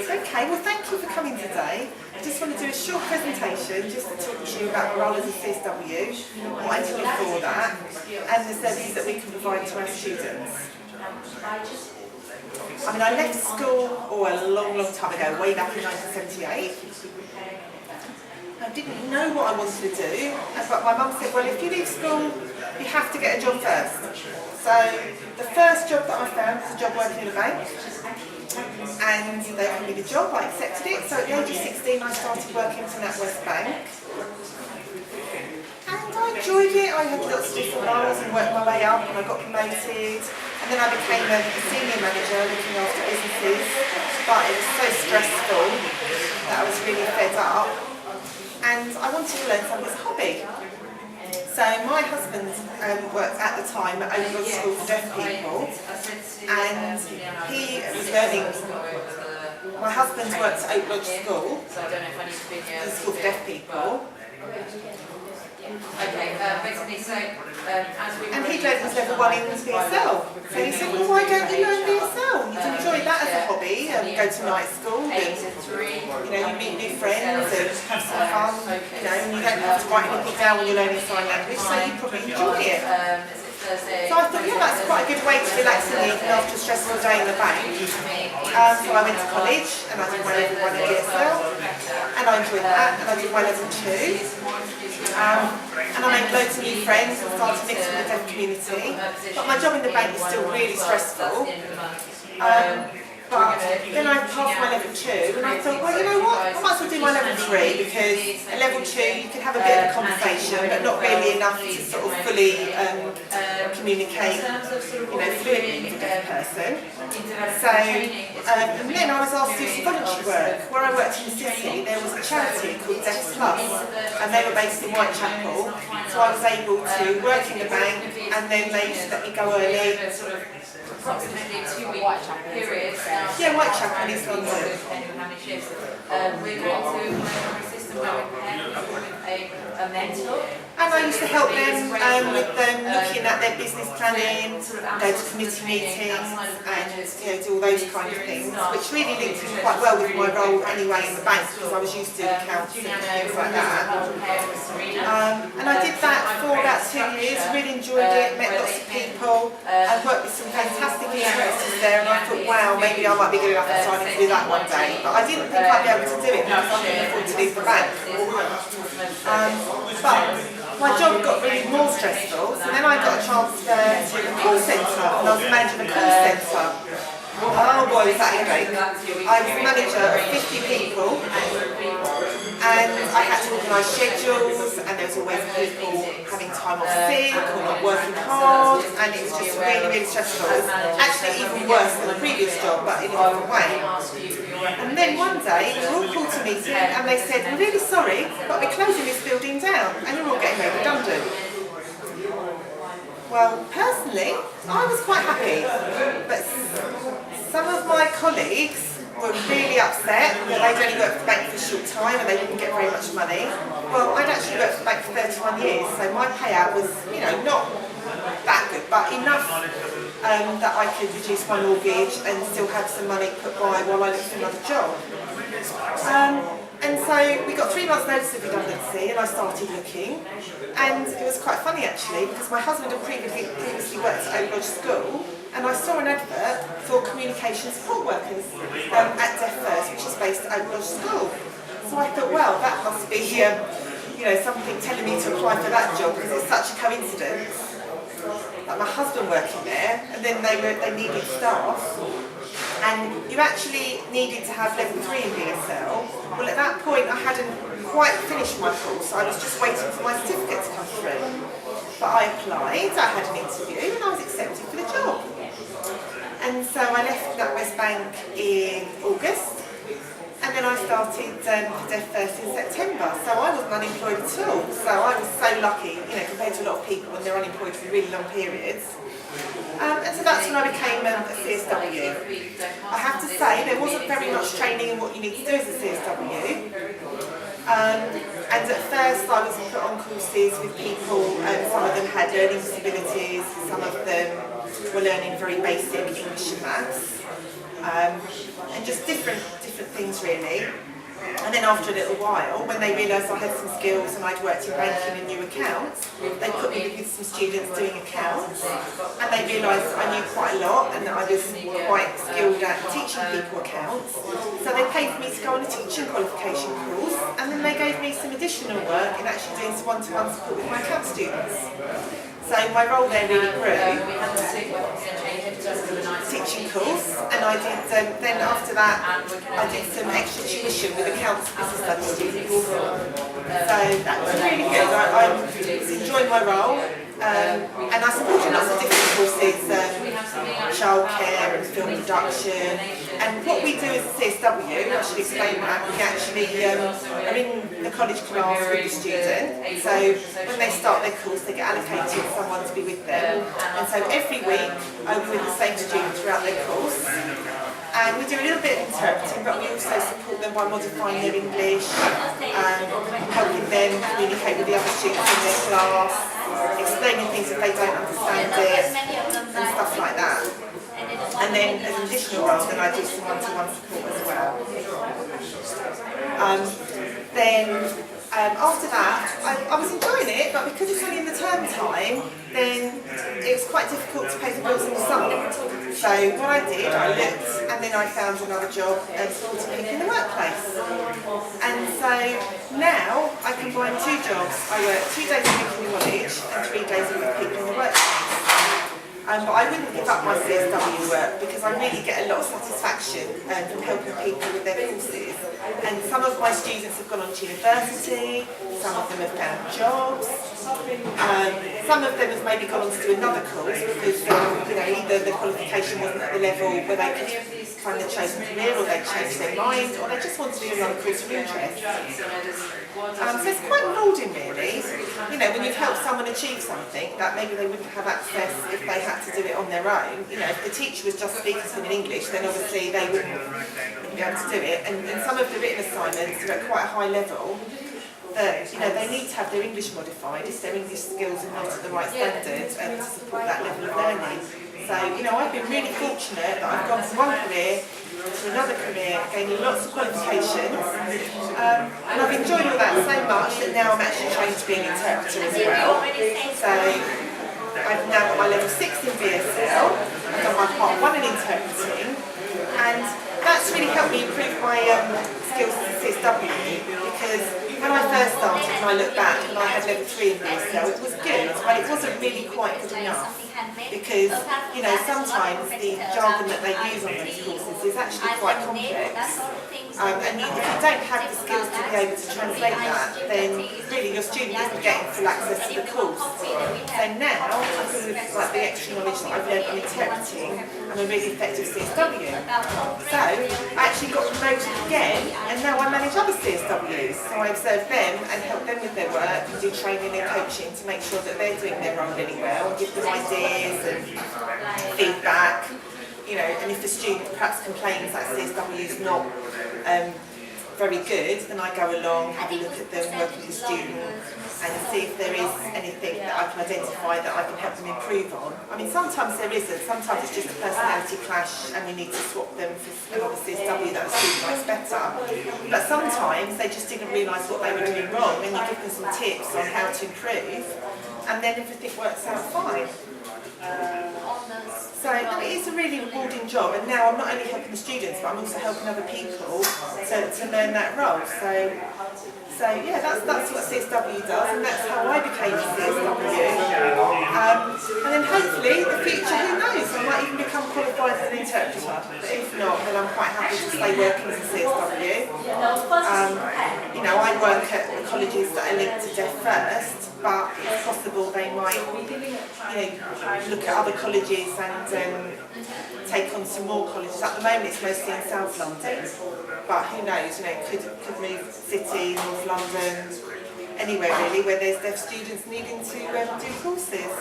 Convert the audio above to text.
Okay, well thank you for coming today. I just want to do a short presentation just to talk to you about the role as a CSW, what I did before that, and the services that we can provide to our students. I mean, I left school a long time ago, way back in 1978. I didn't know what I wanted to do, but my mum said, well, if you leave school, you have to get a job first. So the first job that I found was a job working in a bank, and they offered me the job. I accepted it. So at the age of 16, I started working for NatWest Bank, and I enjoyed it. I had lots of different roles and worked my way up, and I got promoted, and then I became a senior manager looking after businesses. But it was so stressful that I was really fed up, and I wanted to learn something as a hobby. So my husband worked at the time at Open School for Deaf People, and he was learning. My husband worked at Open School, the School for Deaf People. And he learned his level 1 in BSL. So he said, well, why don't you learn BSL? You'd enjoy that as a hobby, and go to night school, and you meet new friends and have some fun, and you don't have to write anything down when you're learning sign language, so you probably enjoy it. So I thought, yeah, that's quite a good way to relax in the evening after a stressful day in the bank. So I went to college and I did my level 1 in BSL, and I enjoyed that, and I did my level 2. And I made loads of new friends and started mixing with the deaf community. But my job in the bank was still really stressful. But then I passed my level 2 and I thought, well, you know what, I might as well do my level 3, because at level 2 you can have a bit of a conversation but not really enough to sort of fully communicate fluently with a deaf person. So, and then I was asked to do some voluntary work. Where I worked in the city, there was a charity called Deaf Plus, and they were based in Whitechapel, so I was able to work in the bank, and then they let me go early. Approximately 2 week periods. Yeah, Whitechapel in East London. We're going to a system where we pay a mentor. And I used to help them with them looking at their business planning, go to committee meetings, and do all those kind of things, which really linked in quite well with my role anyway in the bank, because I was used to accounts and things like that. And I did that for about 2 years, really enjoyed it, met lots of people, and worked with some fantastic influencers there, and I thought, wow, maybe I might be good enough at deciding to do that one day. But I didn't think I'd be able to do it because I couldn't afford to leave the bank. But my job got really more stressful, so then I got a transfer to a call centre, and I was managing a call centre. Oh boy, was that a headache. I was manager of 50 people, and I had to organise schedules, and there was always people having time off sick or not working hard, and it was just really, really stressful. Actually even worse than the previous job, but in a different way. And then one day, we were all called to a meeting, and they said, we're really sorry, but we're closing this building down, and you're all getting made redundant. Well, personally, I was quite happy, but some of my colleagues were really upset that they'd only worked for the bank for a short time and they didn't get very much money. Well, I'd actually worked for the bank for 31 years, so my payout was, not that good, but enough that I could reduce my mortgage and still have some money put by while I looked for another job. And so we got 3 months notice of redundancy, and I started looking, and it was quite funny actually, because my husband had previously worked at Open School, and I saw an advert for communication support workers at Deaf First, which is based at Open School. So I thought, well, that must be something telling me to apply for that job, because it's such a coincidence. Like my husband working there, and then they needed staff. And you actually needed to have level 3 in BSL. Well, at that point I hadn't quite finished my course, I was just waiting for my certificate to come through. But I applied, I had an interview, and I was accepted for the job. And so I left NatWest Bank in August, and then I started for Deaf First in September. So I wasn't unemployed at all. So I was so lucky, compared to a lot of people when they're unemployed for really long periods. And so that's when I became a CSW. I have to say, there wasn't very much training in what you need to do as a CSW. And at first I was put on courses with people, some of them had learning disabilities, some of them were learning very basic English and maths. and just different things really. And then after a little while, when they realised I had some skills and I'd worked in banking and knew accounts, they put me with some students doing accounts, and they realised I knew quite a lot and that I was quite skilled at teaching people accounts. So they paid for me to go on a teaching qualification course, and then they gave me some additional work in actually doing some one-to-one support with my account students. So my role there really grew. Teaching course, and I did, then after that I did some extra tuition with accounts business studies students. So that was really good. I was enjoying my role, and I supported lots of different courses, childcare and film production. And what we do as a CSW, I should explain that, we actually are in the college class with the student. So when they start their course, they get allocated someone to be with them. And so every week we're with the same student throughout their course. And we do a little bit of interpreting, but we also support them by modifying their English, helping them communicate with the other students in their class, explaining things if they don't understand it, and stuff like that. And then as an additional role, then I do some one-to-one support as well. After that, I was enjoying it, but because it's only in the term time, then it was quite difficult to pay the bills in the summer. So what I did, I looked, and then I found another job supporting people in the workplace. And so now I combine two jobs. I work 2 days a week in the college and 3 days a week with people in the workplace. But I wouldn't give up my CSW work because I really get a lot of satisfaction from helping people with their courses. And some of my students have gone on to university, some of them have found jobs, some of them have maybe gone on to do another course because either the qualification wasn't at the level where they could find their chosen career, or they changed their mind, or they just want to do another course of interest. So it's quite rewarding really, when you've helped someone achieve something that maybe they wouldn't have access if they had to do it on their own. If the teacher was just speaking to them in English, then obviously they wouldn't be able to do it. And some of the written assignments are at quite a high level that they need to have their English modified if their English skills are not at the right standard to support that level of learning. So I've been really fortunate that I've gone from one career to another career, gaining lots of qualifications, and I've enjoyed all that so much that now I'm actually trained to be an interpreter as well. So I've now got my level 6 in BSL, I've done my part 1 in interpreting, and that's really helped me improve my skills as a CSW, because when I first started and I look back and I had level 3 in BSL, it was good, but it wasn't really quite good enough. Because, sometimes the jargon that they use on these courses is actually quite complex. And if you don't have the skills to be able to translate that, then really your student isn't getting full access to the course. So now, because of the extra knowledge that I've learned on interpreting, I'm a really effective CSW. So I actually got promoted again, and now I manage other CSWs. So I observe them and help them with their work and do training and coaching to make sure that they're doing their role really well, and give them ideas and feedback. And if the student perhaps complains that CSW is not very good, then I go along, have a look at them, work with the student, and see if there is anything that I can identify that I can help them improve on. I mean, sometimes there isn't. Sometimes it's just a personality clash and we need to swap them for another CSW that the student likes better. But sometimes they just didn't realise what they were doing wrong, and you give them some tips on how to improve, and then everything works out fine. So no, it is a really rewarding job, and now I'm not only helping the students, but I'm also helping other people to learn that role. So yeah, that's what CSW does, and that's how I became a CSW. And then hopefully, in the future, who knows, I might even become qualified as an interpreter. But if not, then I'm quite happy to stay working as a CSW. I work at the colleges that are linked to Deaf First, but it's possible they might, look at other colleges and take on some more colleges. At the moment, it's mostly in South London, but who knows? Could move City, North London, anywhere really where there's deaf students needing to do courses.